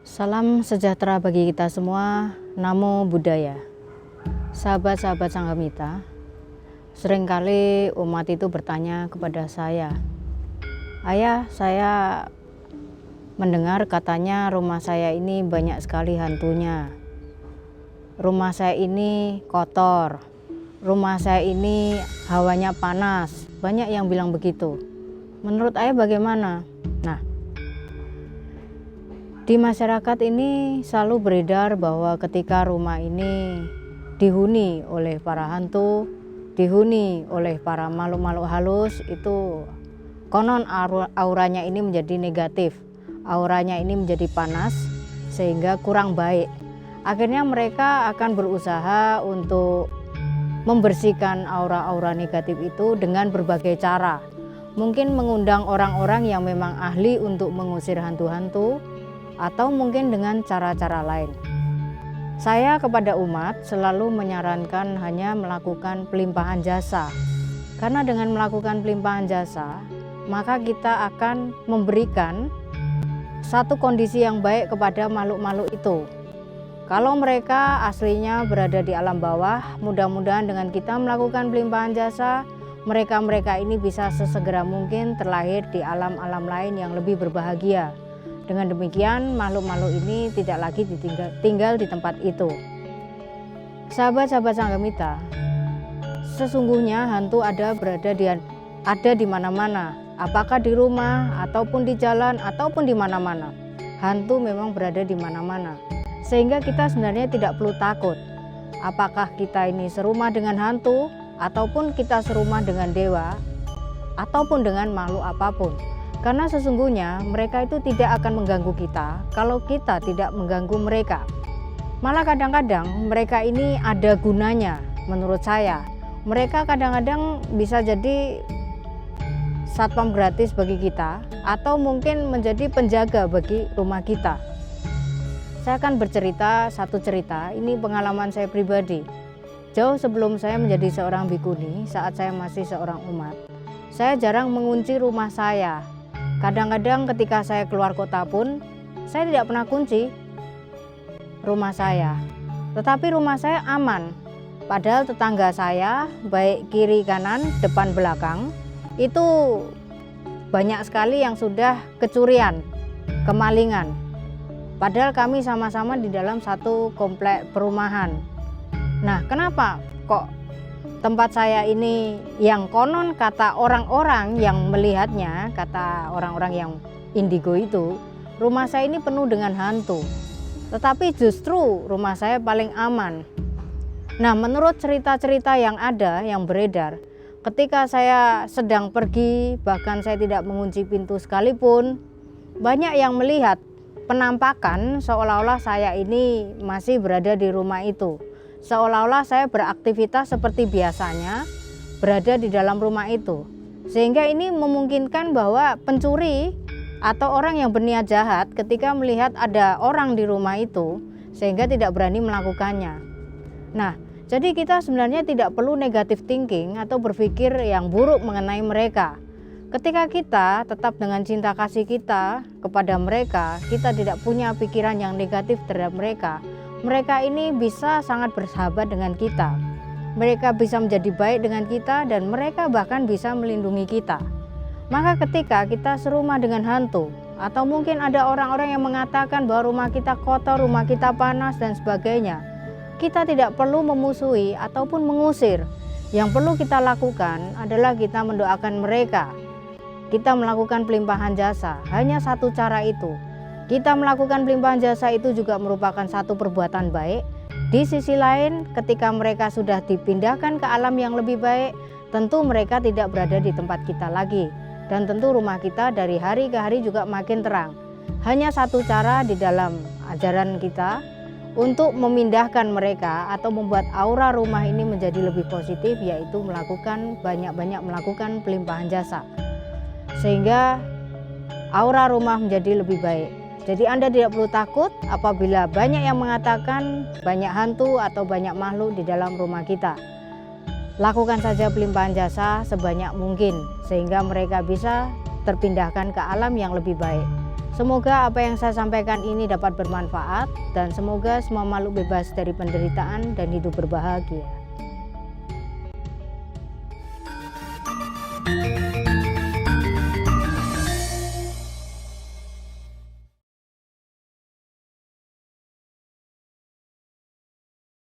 Salam sejahtera bagi kita semua, Namo Buddhaya. Sahabat-sahabat Sanghamita, seringkali umat itu bertanya kepada saya, "Ayah, saya mendengar katanya rumah saya ini banyak sekali hantunya. Rumah saya ini kotor, rumah saya ini hawanya panas." Banyak yang bilang begitu. Menurut ayah bagaimana? Nah, di masyarakat ini selalu beredar bahwa ketika rumah ini dihuni oleh para hantu, dihuni oleh para makhluk-makhluk halus, itu konon auranya ini menjadi negatif, auranya ini menjadi panas sehingga kurang baik. Akhirnya mereka akan berusaha untuk membersihkan aura-aura negatif itu dengan berbagai cara. Mungkin mengundang orang-orang yang memang ahli untuk mengusir hantu-hantu, atau mungkin dengan cara-cara lain. Saya kepada umat selalu menyarankan hanya melakukan pelimpahan jasa. Karena dengan melakukan pelimpahan jasa, maka kita akan memberikan satu kondisi yang baik kepada makhluk-makhluk itu. Kalau mereka aslinya berada di alam bawah, mudah-mudahan dengan kita melakukan pelimpahan jasa, mereka-mereka ini bisa sesegera mungkin terlahir di alam-alam lain yang lebih berbahagia. Dengan demikian, makhluk-makhluk ini tidak lagi tinggal di tempat itu. Sahabat-sahabat Sanghamita, sesungguhnya hantu berada di mana-mana, apakah di rumah ataupun di jalan ataupun di mana-mana. Hantu memang berada di mana-mana, sehingga kita sebenarnya tidak perlu takut. Apakah kita ini serumah dengan hantu ataupun kita serumah dengan dewa ataupun dengan makhluk apapun. Karena sesungguhnya mereka itu tidak akan mengganggu kita kalau kita tidak mengganggu mereka. Malah kadang-kadang mereka ini ada gunanya menurut saya. Mereka kadang-kadang bisa jadi satpam gratis bagi kita atau mungkin menjadi penjaga bagi rumah kita. Saya akan bercerita satu cerita, ini pengalaman saya pribadi. Jauh sebelum saya menjadi seorang bhikkhuni, saat saya masih seorang umat, saya jarang mengunci rumah saya. Kadang-kadang ketika saya keluar kota pun, saya tidak pernah kunci rumah saya. Tetapi rumah saya aman. Padahal tetangga saya, baik kiri kanan, depan belakang, itu banyak sekali yang sudah kecurian, kemalingan. Padahal kami sama-sama di dalam satu komplek perumahan. Nah, kenapa kok tempat saya ini yang konon kata orang-orang yang melihatnya, kata orang-orang yang indigo itu, rumah saya ini penuh dengan hantu. Tetapi justru rumah saya paling aman. Nah, menurut cerita-cerita yang ada, yang beredar, ketika saya sedang pergi, bahkan saya tidak mengunci pintu sekalipun, banyak yang melihat penampakan seolah-olah saya ini masih berada di rumah itu. Seolah-olah saya beraktivitas seperti biasanya berada di dalam rumah itu. Sehingga ini memungkinkan bahwa pencuri atau orang yang berniat jahat ketika melihat ada orang di rumah itu sehingga tidak berani melakukannya. Nah, jadi kita sebenarnya tidak perlu negative thinking atau berpikir yang buruk mengenai mereka. Ketika kita tetap dengan cinta kasih kita kepada mereka, kita tidak punya pikiran yang negatif terhadap mereka. Mereka ini bisa sangat bersahabat dengan kita. Mereka bisa menjadi baik dengan kita dan mereka bahkan bisa melindungi kita. Maka ketika kita serumah dengan hantu atau mungkin ada orang-orang yang mengatakan bahwa rumah kita kotor, rumah kita panas dan sebagainya, kita tidak perlu memusuhi ataupun mengusir. Yang perlu kita lakukan adalah kita mendoakan mereka. Kita melakukan pelimpahan jasa, hanya satu cara itu. Kita melakukan pelimpahan jasa itu juga merupakan satu perbuatan baik. Di sisi lain, ketika mereka sudah dipindahkan ke alam yang lebih baik, tentu mereka tidak berada di tempat kita lagi. Dan tentu rumah kita dari hari ke hari juga makin terang. Hanya satu cara di dalam ajaran kita untuk memindahkan mereka atau membuat aura rumah ini menjadi lebih positif, yaitu melakukan banyak-banyak melakukan pelimpahan jasa. Sehingga aura rumah menjadi lebih baik. Jadi Anda tidak perlu takut apabila banyak yang mengatakan banyak hantu atau banyak makhluk di dalam rumah kita. Lakukan saja pelimpahan jasa sebanyak mungkin sehingga mereka bisa terpindahkan ke alam yang lebih baik. Semoga apa yang saya sampaikan ini dapat bermanfaat dan semoga semua makhluk bebas dari penderitaan dan hidup berbahagia.